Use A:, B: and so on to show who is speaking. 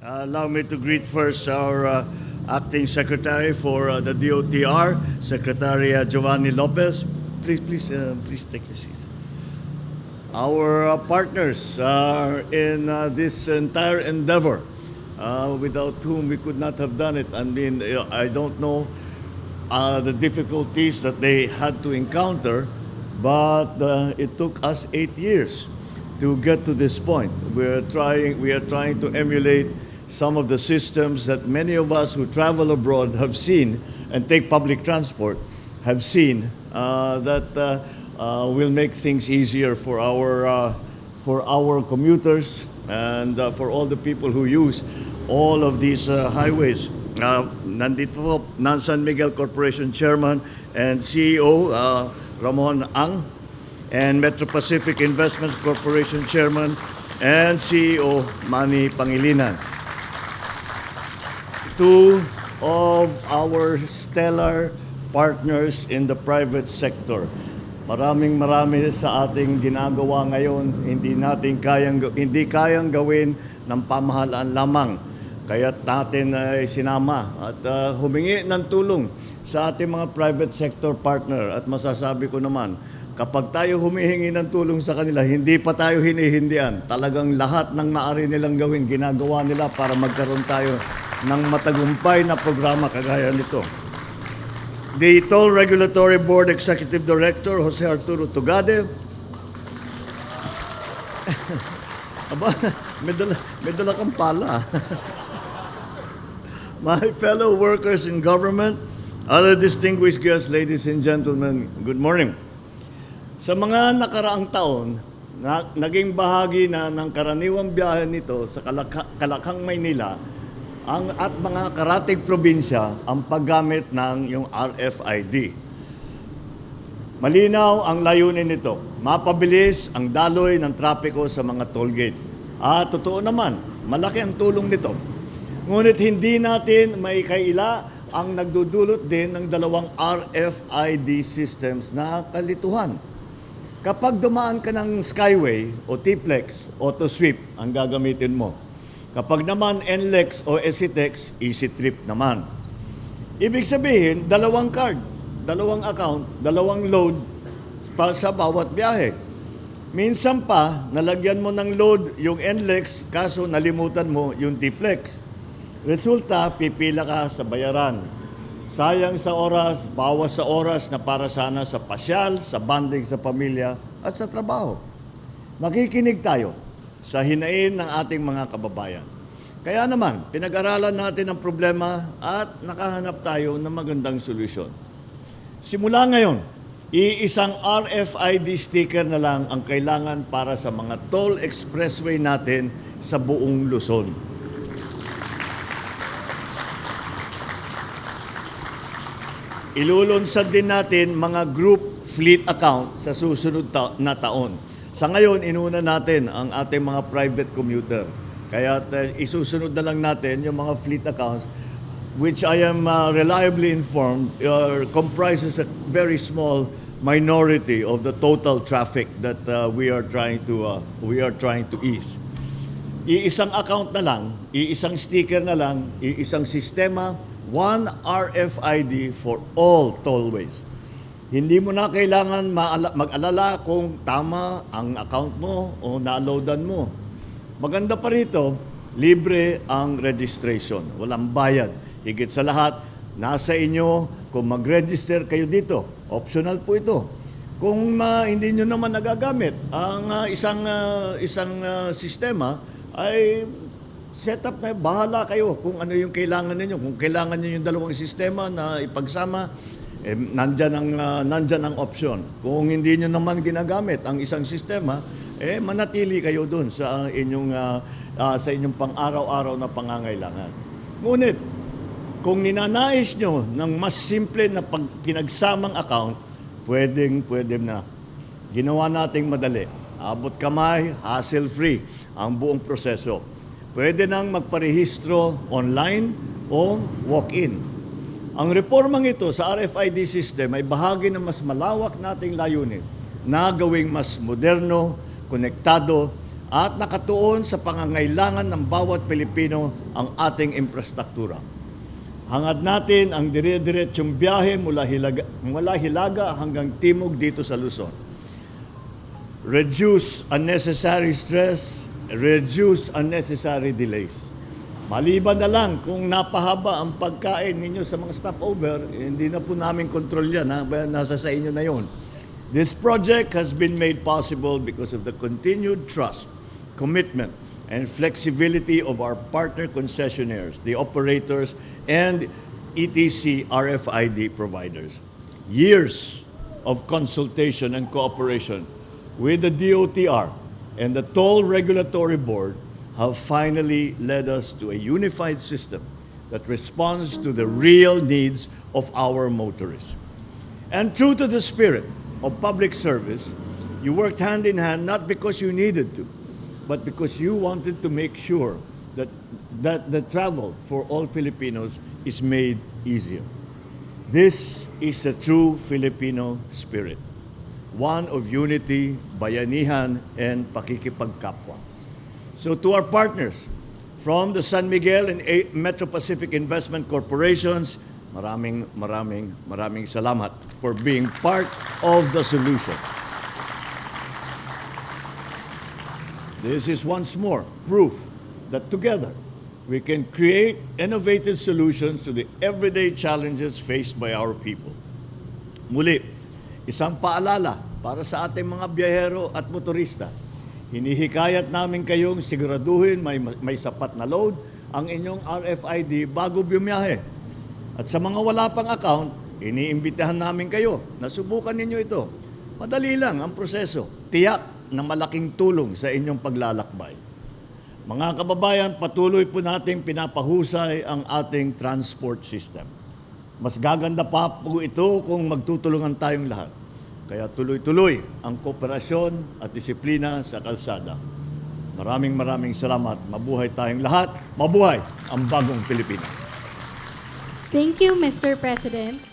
A: Allow me to greet first our acting secretary for the DOTR, Secretary Giovanni Lopez. Please take your seats. Our partners in this entire endeavor, without whom we could not have done it. I mean, I don't know the difficulties that they had to encounter, but it took us 8 years to get to this point. We are trying to emulate some of the systems that many of us who travel abroad have seen and take public transport have seen that will make things easier for our commuters and for all the people who use all of these highways. Nandito po, San Miguel Corporation Chairman and CEO Ramon Ang, and Metro Pacific Investments Corporation Chairman and CEO Manny Pangilinan. Two of our stellar partners in the private sector. Marami sa ating ginagawa ngayon, hindi kayang gawin ng pamahalaan lamang. Kaya't natin sinama at humingi ng tulong sa ating mga private sector partner. At masasabi ko naman, kapag tayo humihingi ng tulong sa kanila, hindi pa tayo hinihindian. Talagang lahat ng maaari nilang gawin, ginagawa nila para magkaroon tayo ng matagumpay na programa kagaya nito. The Toll Regulatory Board Executive Director, Jose Arturo Tugade. Aba, may dala kang pala. My fellow workers in government, other distinguished guests, ladies and gentlemen, good morning. Sa mga nakaraang taon, naging bahagi na ng karaniwang biyahe nito sa Kalakhang, Maynila at mga karatig probinsya ang paggamit ng yung RFID. Malinaw ang layunin nito, mapabilis ang daloy ng trapiko sa mga toll gate. At totoo naman, malaki ang tulong nito. Ngunit hindi natin may kaila ang nagdudulot din ng dalawang RFID systems na kalituhan. Kapag dumaan ka ng Skyway o T-Plex, AutoSweep ang gagamitin mo. Kapag naman NLEX o EasyTex, EasyTrip naman. Ibig sabihin, dalawang card, dalawang account, dalawang load sa bawat biyahe. Minsan pa, nalagyan mo ng load yung NLEX, kaso nalimutan mo yung T-Plex. Resulta, pipila ka sa bayaran. Sayang sa oras, bawas sa oras na para sana sa pasyal, sa bonding sa pamilya at sa trabaho. Nakikinig tayo sa hinain ng ating mga kababayan. Kaya naman, pinag-aralan natin ang problema at nakahanap tayo ng magandang solusyon. Simula ngayon, iisang RFID sticker na lang ang kailangan para sa mga toll expressway natin sa buong Luzon. Ilulunsad din natin mga group fleet account sa susunod na taon. Sa ngayon, inuna natin ang ating mga private commuter. Kaya isusunod na lang natin yung mga fleet accounts, which I am reliably informed comprises a very small minority of the total traffic that we are trying to ease. Iisang account na lang, iisang sticker na lang, iisang sistema, one RFID for all tollways. Hindi mo na kailangan mag-alala kung tama ang account mo o na-loadan mo. Maganda pa rito, libre ang registration. Walang bayad. Higit sa lahat, nasa inyo kung mag-register kayo dito. Optional po ito. Kung hindi nyo naman nagagamit ang isang sistema, ay set up na, bahala kayo kung ano yung kailangan ninyo. Kung kailangan nyo yung dalawang sistema na ipagsama, nandyan ang option. Kung hindi nyo naman ginagamit ang isang sistema, manatili kayo dun sa inyong pang-araw-araw na pangangailangan. Ngunit, kung ninanais nyo ng mas simple na pinagsamang account, pwede na. Ginawa nating madali. Abot kamay, hassle-free ang buong proseso. Pwede nang magparehistro online o walk-in. Ang reformang ito sa RFID system ay bahagi ng mas malawak nating layunin na gawing mas moderno, konektado at nakatuon sa pangangailangan ng bawat Pilipino ang ating infrastruktura. Hangad natin ang dire-diretsyong biyahe mula Hilaga hanggang Timog dito sa Luzon. Reduce unnecessary stress, reduce unnecessary delays. Maliban na lang kung napahaba ang pagkain ninyo sa mga stopover, hindi na po namin kontrol yan. Nasa sa inyo na yon. This project has been made possible because of the continued trust, commitment, and flexibility of our partner concessionaires, the operators, and ETC RFID providers. Years of consultation and cooperation with the DOTR and the Toll Regulatory Board have finally led us to a unified system that responds to the real needs of our motorists. And true to the spirit of public service, you worked hand in hand not because you needed to, but because you wanted to make sure that the travel for all Filipinos is made easier. This is a true Filipino spirit, one of unity, bayanihan, and pakikipagkapwa. So to our partners from the San Miguel and Metro Pacific Investment Corporations, maraming salamat for being part of the solution. This is once more proof that together we can create innovative solutions to the everyday challenges faced by our people. Muli, isang paalala para sa ating mga biyahero at motorista. Hinihikayat namin kayong siguraduhin may sapat na load ang inyong RFID bago bumiyahe. At sa mga wala pang account, iniimbitahan namin kayo na subukan ninyo ito. Madali lang ang proseso. Tiyak na malaking tulong sa inyong paglalakbay. Mga kababayan, patuloy po nating pinapahusay ang ating transport system. Mas gaganda pa po ito kung magtutulungan tayong lahat. Kaya tuloy-tuloy ang kooperasyon at disiplina sa kalsada. Maraming salamat. Mabuhay tayong lahat. Mabuhay ang bagong Pilipinas.
B: Thank you, Mr. President.